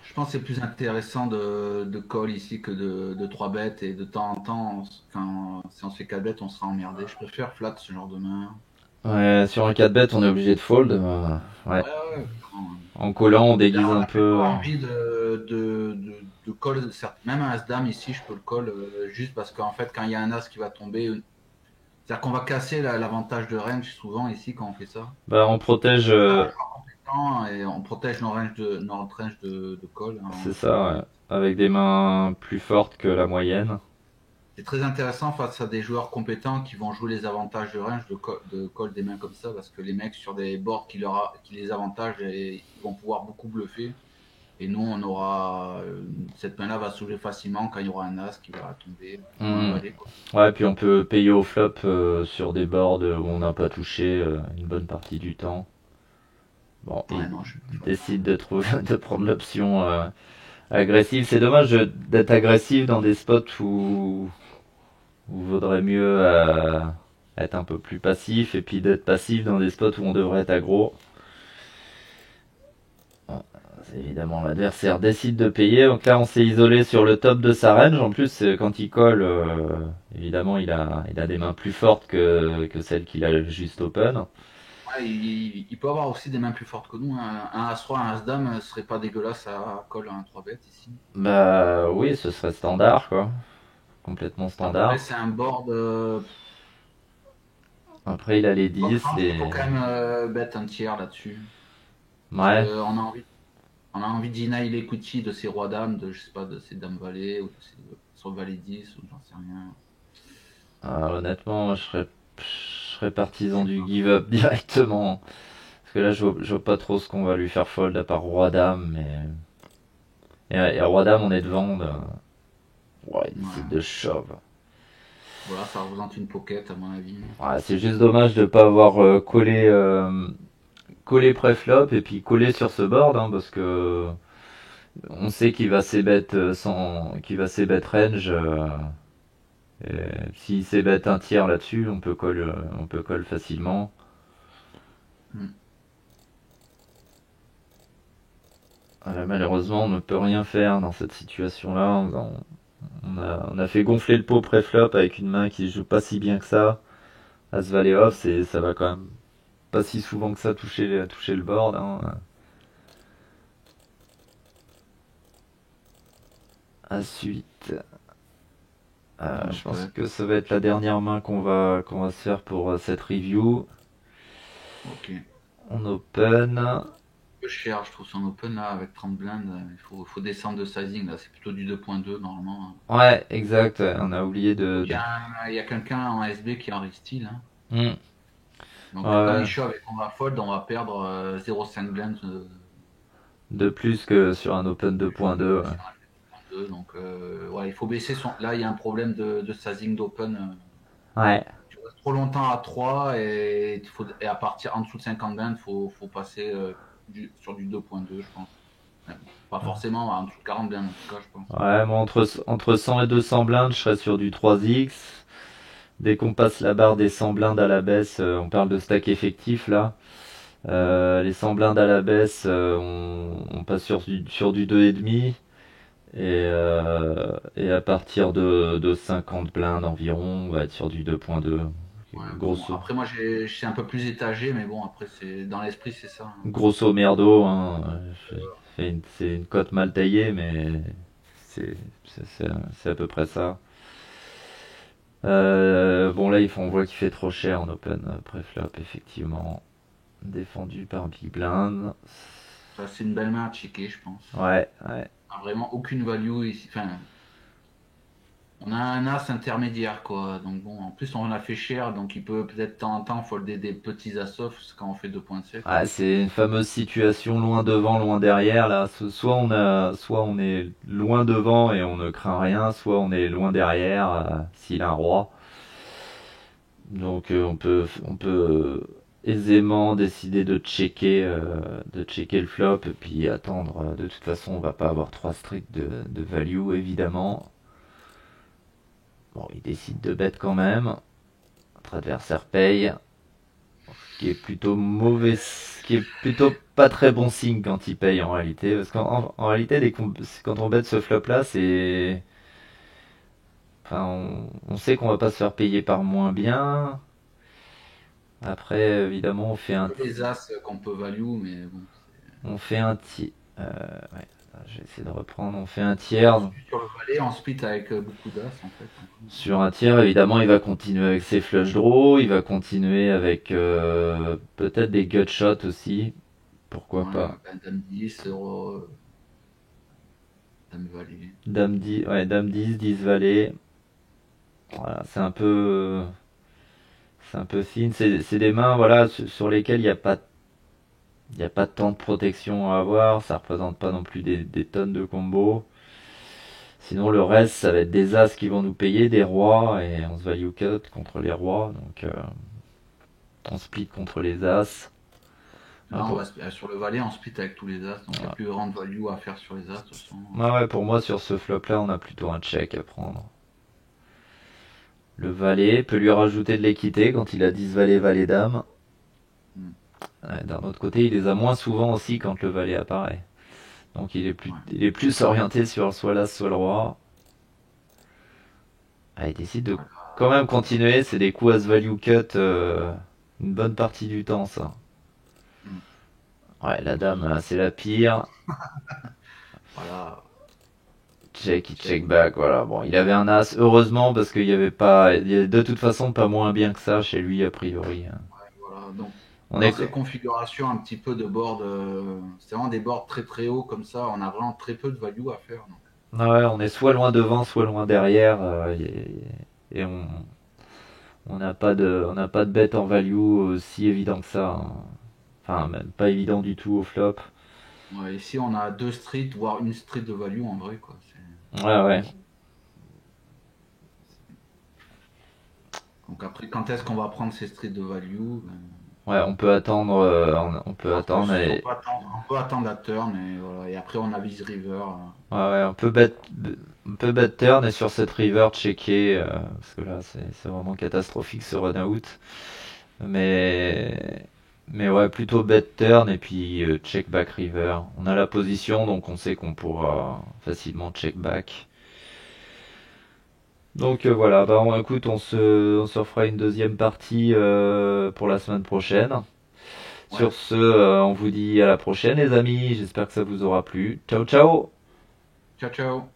Je pense que c'est plus intéressant de call ici que de 3 bêtes et de temps en temps, si on se fait 4 bêtes, on sera emmerdé. Je préfère flat ce genre de main. Ouais, sur un 4 bet, on est obligé de fold. Ouais. Ouais, ouais, clairement, ouais. En collant, on Là, déguise on un a plutôt peu. envie de call, certes. Même un As-Dame ici, je peux le call juste parce qu'en fait, quand il y a un As qui va tomber, c'est-à-dire qu'on va casser l'avantage de range souvent ici quand on fait ça. Bah, on protège. Et on protège nos ranges de call, C'est hein. ça, ouais. Avec des mains plus fortes que la moyenne. C'est très intéressant face à des joueurs compétents qui vont jouer les avantages de range de call des mains comme ça parce que les mecs sur des boards qui les avantagent et ils vont pouvoir beaucoup bluffer. Et nous, on aura cette main-là va s'ouvrir facilement quand il y aura un as qui va tomber ou un Hmm. valet, quoi. Ouais, puis on peut payer au flop sur des boards où on n'a pas touché une bonne partie du temps. Bon, Ouais, non, je suis il pas fan. décide de trouver, de prendre l'option agressive. C'est dommage d'être agressif dans des spots où vaudrait mieux être un peu plus passif et puis d'être passif dans des spots où on devrait être aggro. Bon, évidemment, l'adversaire décide de payer. Donc là, on s'est isolé sur le top de sa range. En plus, quand il colle, évidemment, il a des mains plus fortes que celles qu'il a juste open. Ouais, il peut avoir aussi des mains plus fortes que nous, hein. Un As-Roi, un As-Dame serait pas dégueulasse à call un 3 bêtes ici. Bah oui, ce serait standard, quoi. Complètement Après, standard. c'est un board. Après, il a les Je 10 pense qu'il et... faut quand même bet un tiers là-dessus. Parce Ouais. qu'on a envie d'inailler l'equity de ses rois dames, je sais pas, de ses dames valets ou de son valet 10 ou j'en sais rien. Honnêtement, je serais partisan du give-up directement. Parce que là, je vois pas trop ce qu'on va lui faire fold à part Roi-Dame. Et Roi-Dame, on est devant. Ouais, il décide Ouais. de shove. Voilà, ça représente une pocket à mon avis. Ouais, c'est juste dommage de pas avoir collé pré-flop et puis collé sur ce board. Parce que on sait qu'il va c-bet qu'il va c-bet range. Et s'il c-bet un tiers là-dessus, on peut call facilement. Hmm. Malheureusement, on ne peut rien faire dans cette situation-là. On a fait gonfler le pot pré-flop avec une main qui joue pas si bien que ça. As-Valet off, ça va quand même pas si souvent que ça toucher le board. As-8. Je pense Ouais, que ça va être la dernière main qu'on va se faire pour cette review. ok. On open. Peu cher, je trouve son open là avec 30 blindes. Il faut descendre de sizing là, c'est plutôt du 2.2 normalement. Ouais, exact. Ouais, on a oublié de. Il y a quelqu'un en SB qui est en style, hein. Hmm. Donc quand il Ouais, shove et qu'on va fold, on va perdre 0,5 blindes de plus que sur un open 2.2. Ouais. sur un 2. Donc ouais, il faut baisser son. Là, il y a un problème de sizing d'open. Ouais. Tu restes trop longtemps à 3 et à partir en dessous de 50 blindes, faut passer sur du 2.2, je pense. Ouais, pas forcément en dessous de 40 blindes en tout cas, je pense. Ouais, moi entre 100 et 200 blindes, je serais sur du 3x. Dès qu'on passe la barre des 100 blindes à la baisse, on parle de stack effectif là. Les 100 blindes à la baisse, on passe sur du 2,5. Et à partir de 50 blindes environ, on va être sur du 2.2. Ouais, bon, Grosso, après moi c'est un peu plus étagé, mais bon après c'est dans l'esprit c'est ça, hein. grosso merdo, hein. C'est une cote mal taillée, mais c'est c'est à peu près ça. Bon là, on voit qu'il fait trop cher en open pré-flop, effectivement. Défendu par Big Blind. Ça, c'est une belle main à checker, je pense. Ouais, ouais. Ah, vraiment aucune value ici. Enfin, On a un as intermédiaire, quoi. Donc bon, en plus, on l'a fait cher, donc il peut peut-être de temps en temps folder des petits as-off quand on fait 2.7. Ah, c'est une fameuse situation loin devant, loin derrière là. Soit on est loin devant et on ne craint rien, soit on est loin derrière s'il a un roi. Donc on peut aisément décider de checker le flop et puis attendre. De toute façon, on va pas avoir trois streets de value évidemment. Bon, il décide de bet quand même. Notre adversaire paye, ce qui est plutôt mauvais, ce qui est plutôt pas très bon signe quand il paye en réalité. Parce en réalité, quand on bet ce flop là, on sait qu'on va pas se faire payer par moins bien. Après, évidemment, Que les as qu'on peut value, mais bon. on fait un tiers. Ouais, je vais essayer de reprendre. On fait un tiers. Sur le valet, on split avec beaucoup d'as, en fait. Sur un tiers, évidemment, il va continuer avec ses flush draws. Il va continuer avec peut-être des gut shots aussi. Pourquoi Voilà, pas. ben, dame 10, dame valet. Dame 10, ouais, Dame 10, 10 valet. Voilà, c'est un peu fine. C'est des mains, voilà, sur lesquelles il y a pas tant de protection à avoir. Ça représente pas non plus des tonnes de combos. Sinon, le reste, ça va être des as qui vont nous payer, des rois, et on se value cut contre les rois. Donc, on split contre les as. Ah, Là, sur le valet, on split avec tous les as, donc il n'y a plus de grande value à faire sur les as, de toute façon. ouais, pour moi, sur ce flop-là, on a plutôt un check à prendre. Le valet peut lui rajouter de l'équité quand il a 10 valets, valet, dame. Hmm. Ouais, d'un autre côté, il les a moins souvent aussi quand le valet apparaît. Donc Ouais. il est plus orienté sur soit l'as, soit le roi. Ah, il décide de Voilà. quand même continuer. C'est des coups as value cut une bonne partie du temps, ça. Hmm. Ouais, la dame, c'est la pire. Voilà. Check, il Check. check back, voilà. Bon, il avait un as, heureusement, parce qu'il y avait pas, il y a de toute façon pas moins bien que ça chez lui, a priori. Voilà. Donc, On dans est, ces configurations un petit peu de board, c'est vraiment des boards très très hauts comme ça, on a vraiment très peu de value à faire. Donc. ouais, on est soit loin devant, soit loin derrière, et on n'a pas de bet en value si évident que ça, hein. Enfin, même pas évident du tout au flop. Ouais, ici, on a deux streets, voire une street de value en vrai, quoi. Ouais, ouais. Donc après, quand est-ce qu'on va prendre ces streets de value? Ouais, on peut Je pense attendre et, on peut attendre la turn et, voilà. Et après on avise river. ouais, ouais, on peut bet turn et sur cette river checker, parce que là, c'est vraiment catastrophique ce run out. Mais, mais ouais, plutôt bet turn et puis check back river. On a la position, donc on sait qu'on pourra facilement check back. Donc voilà, bah écoute, on se refera une deuxième partie pour la semaine prochaine. Ouais. Sur ce, on vous dit à la prochaine les amis, j'espère que ça vous aura plu. Ciao ciao! Ciao ciao.